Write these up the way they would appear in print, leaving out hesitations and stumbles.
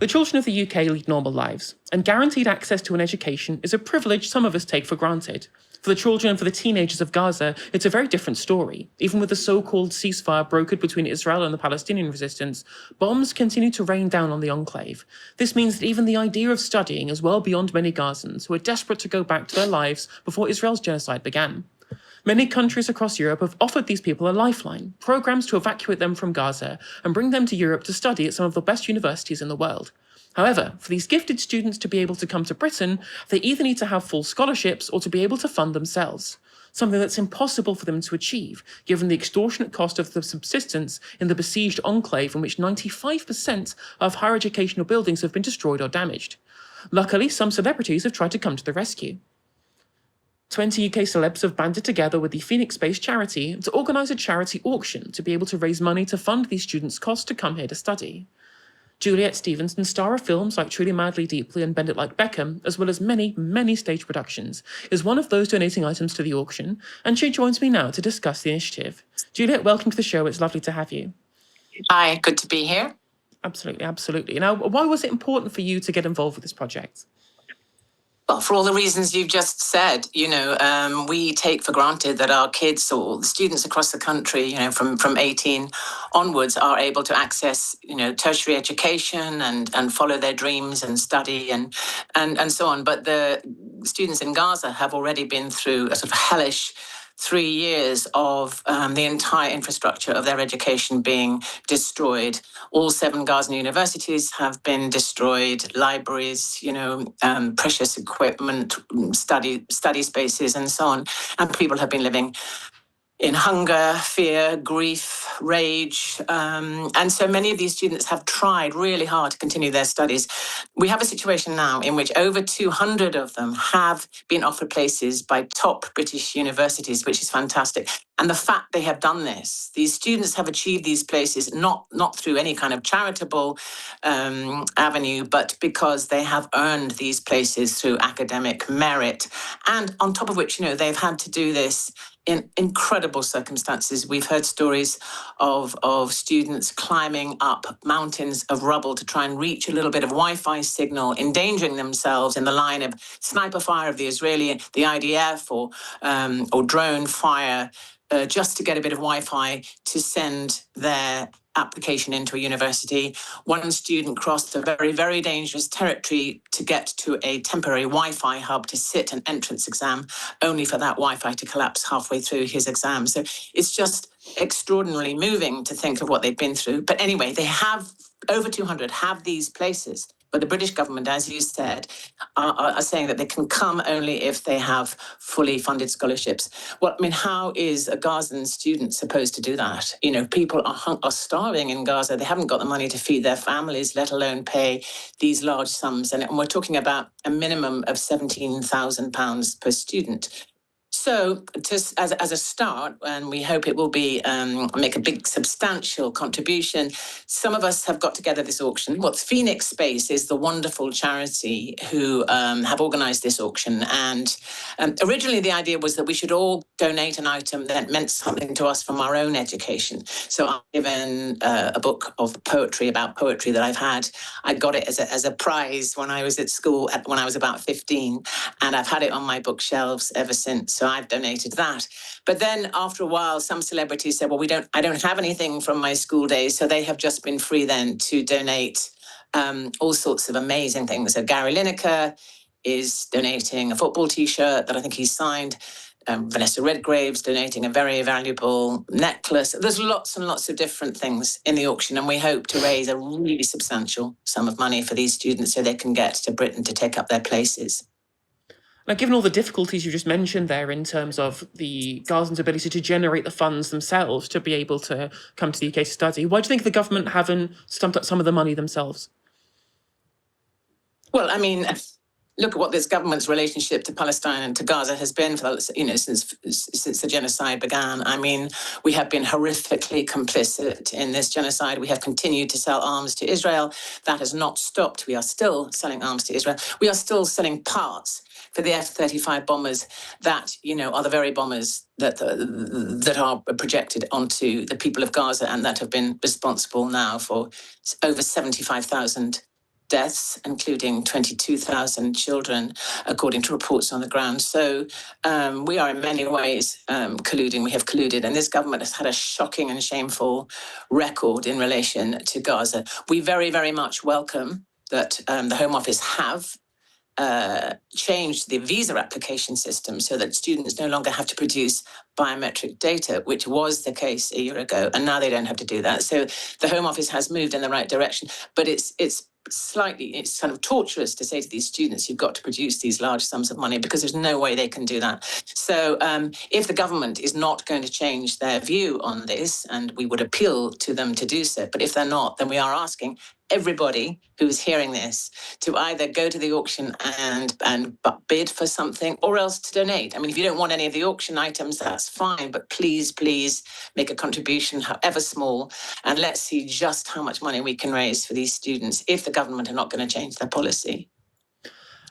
The children of the UK lead normal lives, and guaranteed access to an education is a privilege some of us take for granted. For the children and for the teenagers of Gaza, it's a very different story. Even with the so-called ceasefire brokered between Israel and the Palestinian resistance, bombs continue to rain down on the enclave. This means that even the idea of studying is well beyond many Gazans who are desperate to go back to their lives before Israel's genocide began. Many countries across Europe have offered these people a lifeline, programs to evacuate them from Gaza and bring them to Europe to study at some of the best universities in the world. However, for these gifted students to be able to come to Britain, they either need to have full scholarships or to be able to fund themselves, something that's impossible for them to achieve, given the extortionate cost of the subsistence in the besieged enclave in which 95% of higher educational buildings have been destroyed or damaged. Luckily, some celebrities have tried to come to the rescue. 20 UK celebs have banded together with the Phoenix-based charity to organise a charity auction to be able to raise money to fund these students' costs to come here to study. Juliet, Stevenson, star of films like Truly Madly Deeply and Bend It Like Beckham, as well as many, many stage productions, is one of those donating items to the auction, and she joins me now to discuss the initiative. Juliet, welcome to the show. It's lovely to have you. Hi, good to be here. Absolutely, absolutely. Now, why was it important for you to get involved with this project? Well, for all the reasons you've just said, we take for granted that our kids or the students across the country, from 18 onwards are able to access, tertiary education and follow their dreams and study and so on. But the students in Gaza have already been through a sort of hellish 3 years of the entire infrastructure of their education being destroyed. All 7 Gazan universities have been destroyed, libraries, precious equipment, study spaces and so on. And people have been living in hunger, fear, grief, rage. And so many of these students have tried really hard to continue their studies. We have a situation now in which over 200 of them have been offered places by top British universities, which is fantastic. And the fact they have done this, these students have achieved these places not through any kind of charitable avenue, but because they have earned these places through academic merit. And on top of which, they've had to do this in incredible circumstances. We've heard stories of students climbing up mountains of rubble to try and reach a little bit of Wi-Fi signal, endangering themselves in the line of sniper fire of the Israeli, the IDF, or drone fire, just to get a bit of Wi-Fi to send their application into a university. One student crossed a very, very dangerous territory to get to a temporary Wi-Fi hub to sit an entrance exam, only for that Wi-Fi to collapse halfway through his exam. So it's just extraordinarily moving to think of what they've been through. But anyway, they have, over 200 have these places. But the British government, as you said, are saying that they can come only if they have fully funded scholarships. Well, how is a Gazan student supposed to do that? People are starving in Gaza. They haven't got the money to feed their families, let alone pay these large sums. And we're talking about a minimum of £17,000 per student. So, just as a start, and we hope it will be make a big substantial contribution, some of us have got together this auction. Well, Phoenix Space is the wonderful charity who have organised this auction. And originally the idea was that we should all donate an item that meant something to us from our own education. So I've given a book of poetry about poetry that I've had. I got it as a prize when I was at school when I was about 15, and I've had it on my bookshelves ever since. So I've donated that. But then after a while, some celebrities said, well, I don't have anything from my school days. So they have just been free then to donate all sorts of amazing things. So Gary Lineker is donating a football T-shirt that I think he's signed. Vanessa Redgrave's donating a very valuable necklace. There's lots and lots of different things in the auction, and we hope to raise a really substantial sum of money for these students so they can get to Britain to take up their places. Now, given all the difficulties you just mentioned there in terms of the Gazans' ability to generate the funds themselves to be able to come to the UK to study, why do you think the government haven't stumped up some of the money themselves? Well, look at what this government's relationship to Palestine and to Gaza has been for since the genocide began. We have been horrifically complicit in this genocide. We have continued to sell arms to Israel. That has not stopped. We are still selling arms to Israel. We are still selling parts for the F-35 bombers that, are the very bombers that are projected onto the people of Gaza and that have been responsible now for over 75,000 deaths, including 22,000 children, according to reports on the ground. So we are in many ways colluding. We have colluded, and this government has had a shocking and shameful record in relation to Gaza. We very, very much welcome that the Home Office have changed the visa application system so that students no longer have to produce biometric data, which was the case a year ago, and now they don't have to do that. So the Home Office has moved in the right direction, but it's kind of torturous to say to these students, you've got to produce these large sums of money, because there's no way they can do that. So if the government is not going to change their view on this, and we would appeal to them to do so, but if they're not, then we are asking everybody who is hearing this to either go to the auction and bid for something, or else to donate. I mean, if you don't want any of the auction items, that's fine, but please make a contribution, however small, and let's see just how much money we can raise for these students if the government are not going to change their policy.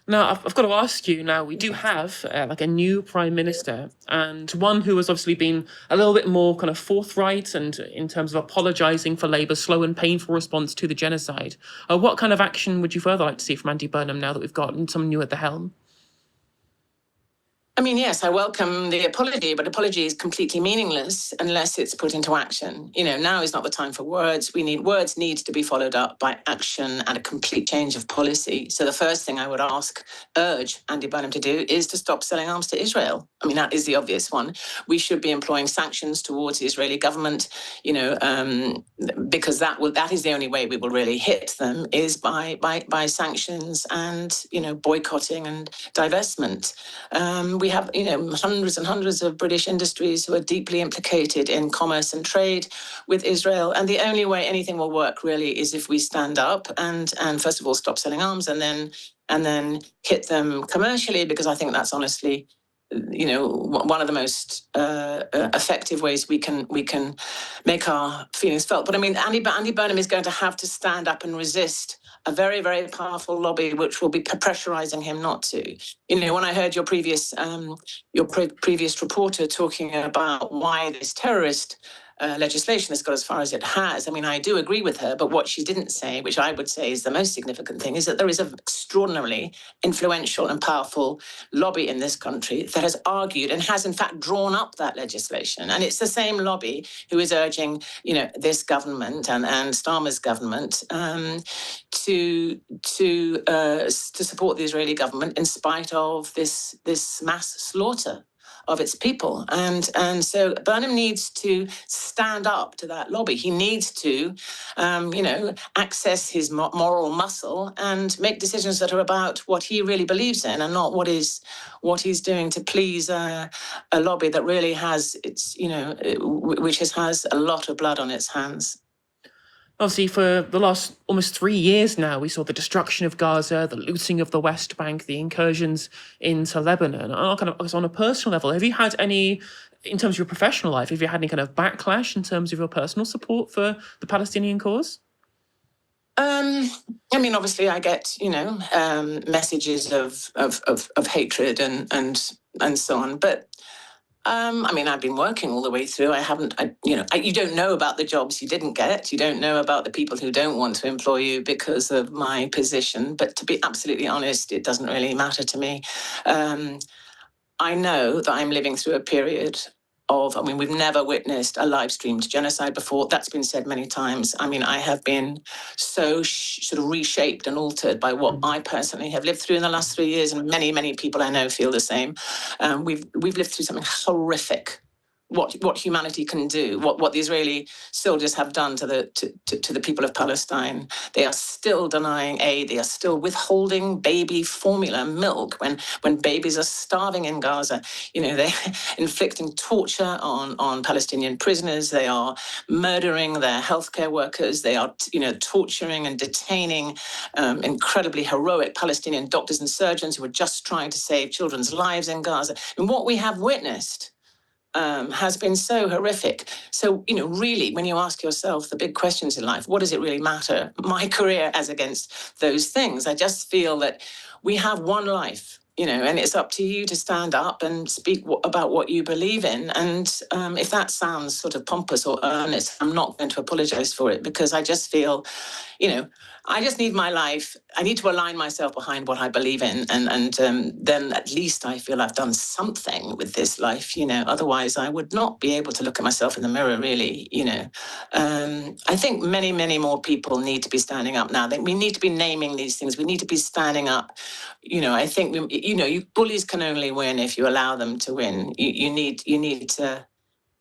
Now, I've got to ask you now, we do have a new prime minister, and one who has obviously been a little bit more kind of forthright and in terms of apologising for Labour's slow and painful response to the genocide. What kind of action would you further like to see from Andy Burnham now that we've got someone new at the helm? I mean, yes, I welcome the apology, but apology is completely meaningless unless it's put into action. Now is not the time for words. Words need to be followed up by action and a complete change of policy. So the first thing I would urge Andy Burnham to do is to stop selling arms to Israel. I mean, that is the obvious one. We should be employing sanctions towards the Israeli government, because that is the only way we will really hit them, is by sanctions and, boycotting and divestment. We have, hundreds and hundreds of British industries who are deeply implicated in commerce and trade with Israel. And the only way anything will work really is if we stand up and first of all stop selling arms, and then hit them commercially, because I think that's honestly, one of the most effective ways we can make our feelings felt. But I mean, Andy Burnham is going to have to stand up and resist a very, very powerful lobby, which will be pressurizing him not to. When I heard your previous reporter talking about why this terrorist legislation has got as far as it has, I mean, I do agree with her, but what she didn't say, which I would say is the most significant thing, is that there is an extraordinarily influential and powerful lobby in this country that has argued and has in fact drawn up that legislation. And it's the same lobby who is urging, this government and Starmer's government to support the Israeli government in spite of this mass slaughter of its people. And so Burnham needs to stand up to that lobby. He needs to, access his moral muscle and make decisions that are about what he really believes in, and not what he's doing to please a lobby that really has which has a lot of blood on its hands. Obviously, for the last almost 3 years now, we saw the destruction of Gaza, the looting of the West Bank, the incursions into Lebanon. On a personal level, have you had any, in terms of your professional life, have you had any kind of backlash in terms of your personal support for the Palestinian cause? I mean, obviously, I get messages of hatred and so on, but. I mean, I've been working all the way through. You don't know about the jobs you didn't get. You don't know about the people who don't want to employ you because of my position. But to be absolutely honest, it doesn't really matter to me. I know that I'm living through a period we've never witnessed a live streamed genocide before. That's been said many times. I mean, I have been so sort of reshaped and altered by what I personally have lived through in the last 3 years, and many, many people I know feel the same. We've lived through something horrific. What humanity can do, what the Israeli soldiers have done to the people of Palestine. They are still denying aid. They are still withholding baby formula milk when babies are starving in Gaza. They're inflicting torture on Palestinian prisoners. They are murdering their healthcare workers. They are torturing and detaining incredibly heroic Palestinian doctors and surgeons who are just trying to save children's lives in Gaza. And what we have witnessed has been so horrific. So, really, when you ask yourself the big questions in life, what does it really matter? My career as against those things. I just feel that we have one life. and it's up to you to stand up and speak about what you believe in. And if that sounds sort of pompous or earnest, I'm not going to apologize for it, because I just feel, I just need my life. I need to align myself behind what I believe in, and then at least I feel I've done something with this life. Otherwise I would not be able to look at myself in the mirror. Really, I think many, many more people need to be standing up now. We need to be naming these things. We need to be standing up. I think bullies can only win if you allow them to win. You need to.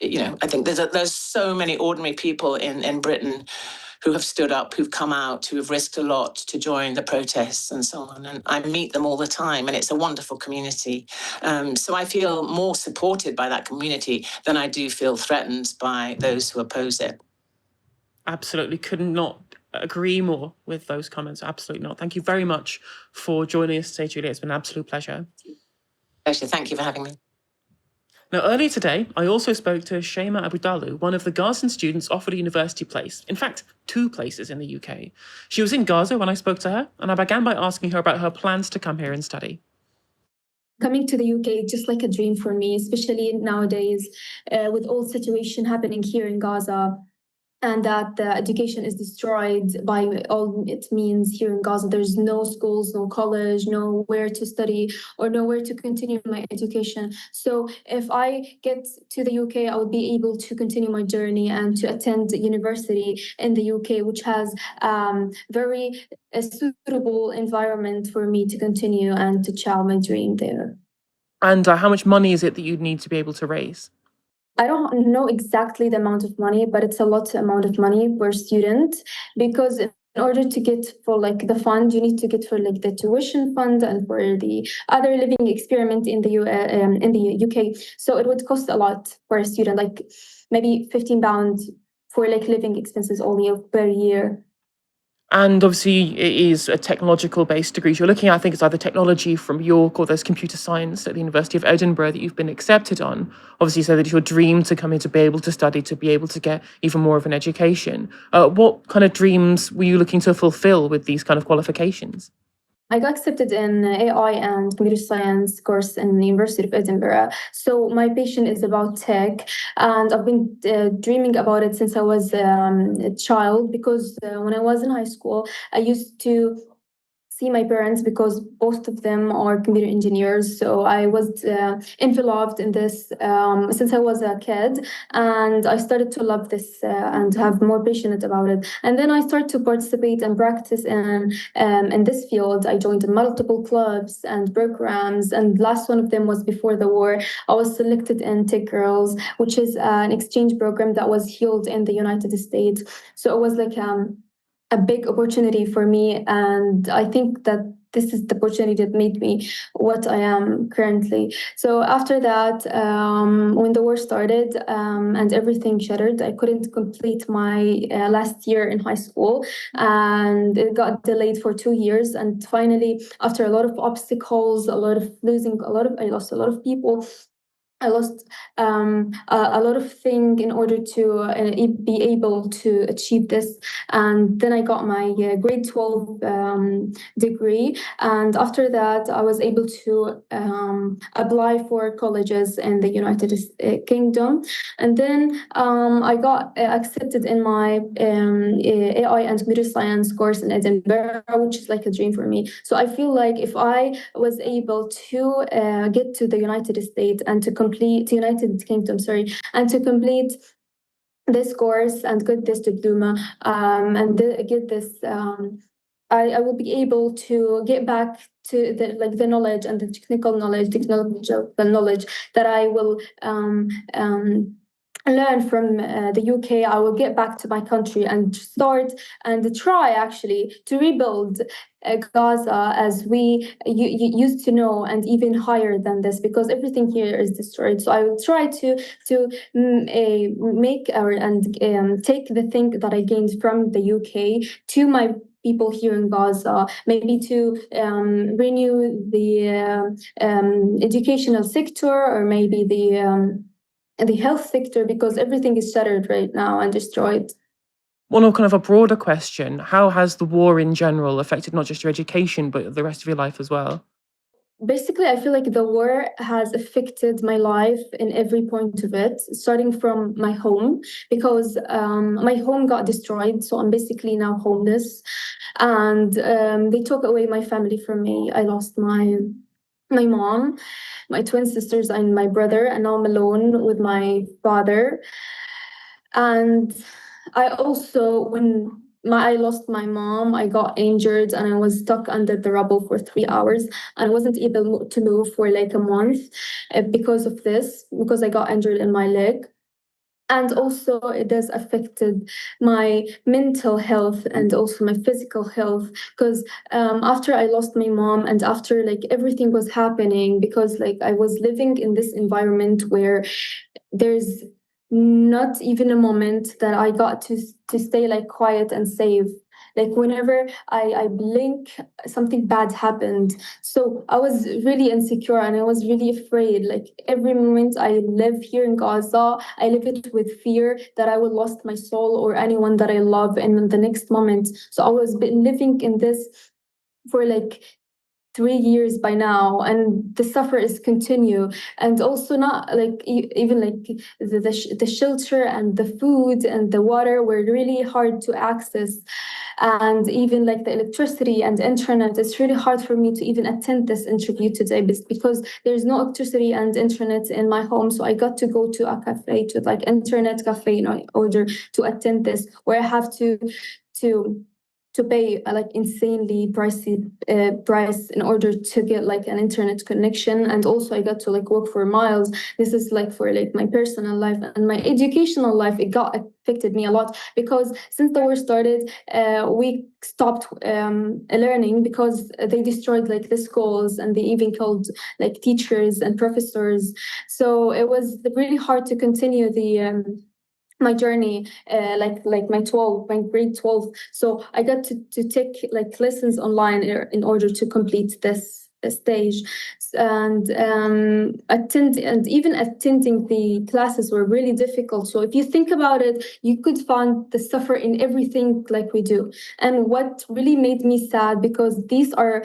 I think there's so many ordinary people in Britain who have stood up, who've come out, who have risked a lot to join the protests and so on. And I meet them all the time, and it's a wonderful community. So I feel more supported by that community than I do feel threatened by those who oppose it. Absolutely, could not agree more with those comments. Absolutely not. Thank you very much for joining us today, Juliet. It's been an absolute pleasure. Pleasure. Thank you for having me. Now, earlier today, I also spoke to Shema Abudalu, one of the Gazan students offered a university place. In fact, 2 places in the UK. She was in Gaza when I spoke to her, and I began by asking her about her plans to come here and study. Coming to the UK, just like a dream for me, especially nowadays, with all situation happening here in Gaza, and that the education is destroyed by all it means here in Gaza. There's no schools, no college, nowhere to study or nowhere to continue my education. So if I get to the UK, I would be able to continue my journey and to attend university in the UK, which has very suitable environment for me to continue and to channel my dream there. And how much money is it that you'd need to be able to raise? I don't know exactly the amount of money, but it's a lot amount of money per student, because in order to get for like the fund, you need to get for like the tuition fund and for the other living experiment in the UK. So it would cost a lot for a student, like maybe £15 for like living expenses only per year. And obviously, it is a technological-based degree. You're looking at, I think it's either technology from York or there's computer science at the University of Edinburgh that you've been accepted on. Obviously, so that it's your dream to come here to be able to study, to be able to get even more of an education. What kind of dreams were you looking to fulfill with these kind of qualifications? I got accepted in AI and computer science course in the University of Edinburgh. So my passion is about tech, and I've been dreaming about it since I was a child, because when I was in high school, I used to see my parents, because both of them are computer engineers. So I was enveloped in this since I was a kid, and I started to love this and have more passionate about it. And then I started to participate and practice in this field. I joined multiple clubs and programs, and last one of them was before the war. I was selected in Tech Girls, which is an exchange program that was held in the United States. So it was like a big opportunity for me, and I think that this is the opportunity that made me what I am currently. So after that, when the war started and everything shattered, I couldn't complete my last year in high school, and it got delayed for 2 years. And finally, after a lot of obstacles, I lost a lot of people. I lost a lot of things in order to be able to achieve this. And then I got my grade 12 degree. And after that, I was able to apply for colleges in the United Kingdom. And then I got accepted in my AI and computer science course in Edinburgh, which is like a dream for me. So I feel like if I was able to get to the United States and to complete United Kingdom, and to complete this course and get this diploma and get this, I will be able to get back to the knowledge and the technical knowledge that I will learn from the UK. I will get back to my country and start and try actually to rebuild Gaza as we used to know, and even higher than this, because everything here is destroyed. So I will try to make and take the thing that I gained from the UK to my people here in Gaza, maybe to renew the educational sector, or maybe the health sector, because everything is shattered right now and destroyed. One or kind of a broader question, how has the war in general affected not just your education, but the rest of your life as well? basically, I feel like the war has affected my life in every point of it, starting from my home, because my home got destroyed. So I'm basically now homeless. And they took away my family from me. I lost my mom, my twin sisters, and my brother, and now I'm alone with my father. And I also, when I lost my mom, I got injured and I was stuck under the rubble for 3 hours. And I wasn't able to move for like a month because of this, because I got injured in my leg. And also, it has affected my mental health and also my physical health. Because after I lost my mom and after like everything was happening, because like I was living in this environment where there's not even a moment that I got to stay like quiet and safe. Like whenever I blink, something bad happened. So I was really insecure and I was really afraid. Like every moment I live here in Gaza, I live it with fear that I will lost my soul or anyone that I love in the next moment. So I was been living in this for like 3 years by now, and the suffer is continue. And also not like even like the shelter and the food and the water were really hard to access, and even like the electricity and internet, it's really hard for me to even attend this interview today because there's no electricity and internet in my home. So I got to go to a cafe, to like internet cafe, in order to attend this, where I have to to pay like insanely pricey price in order to get like an internet connection. And also I got to like walk for miles. This is like for like my personal life and my educational life. It got affected me a lot because since the war started, we stopped learning because they destroyed like the schools, and they even killed like teachers and professors. So it was really hard to continue the my journey, like my grade 12. So I got to take like lessons online in order to complete this stage. And even attending the classes were really difficult. So if you think about it, you could find the suffer in everything like we do. And what really made me sad, because these are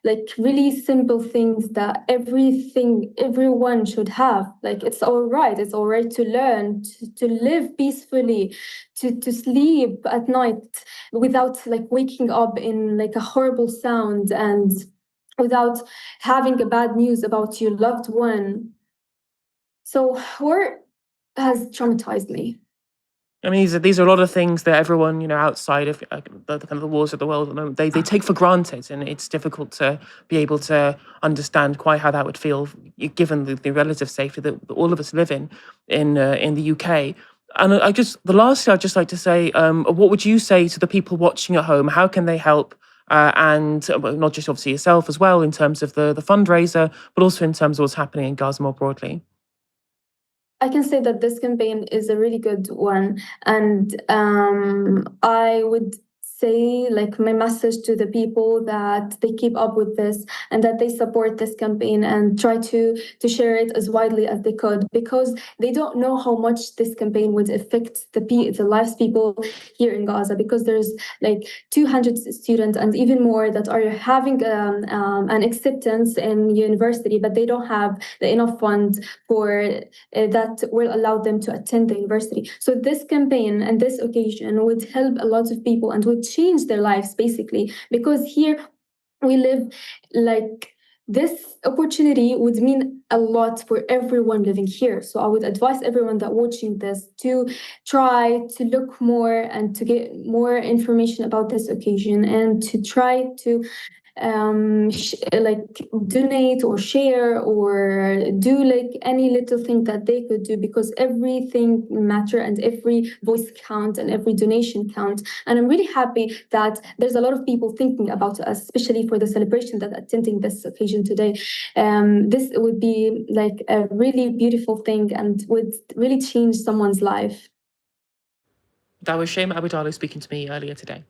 like really simple things that everyone should have. Like it's all right to learn, to live peacefully, to sleep at night without like waking up in like a horrible sound, and without having a bad news about your loved one. So war has traumatized me. I mean, these are a lot of things that everyone, outside of the kind of the wars of the world at the moment, they take for granted, and it's difficult to be able to understand quite how that would feel, given the relative safety that all of us live in the UK. And lastly, I'd just like to say, what would you say to the people watching at home? How can they help? And not just obviously yourself as well, in terms of the fundraiser, but also in terms of what's happening in Gaza more broadly. I can say that this campaign is a really good one, and I would say like my message to the people that they keep up with this and that they support this campaign and try to share it as widely as they could, because they don't know how much this campaign would affect the lives people here in Gaza, because there's like 200 students and even more that are having an acceptance in university, but they don't have the enough funds for that will allow them to attend the university. So this campaign and this occasion would help a lot of people and would change their lives, basically, because here we live like this opportunity would mean a lot for everyone living here. So I would advise everyone that watching this to try to look more and to get more information about this occasion, and to try to like donate or share or do like any little thing that they could do, because everything matter and every voice count and every donation count. And I'm really happy that there's a lot of people thinking about us, especially for the celebration that attending this occasion today. This would be like a really beautiful thing and would really change someone's life. That was Shema Abudalo speaking to me earlier today.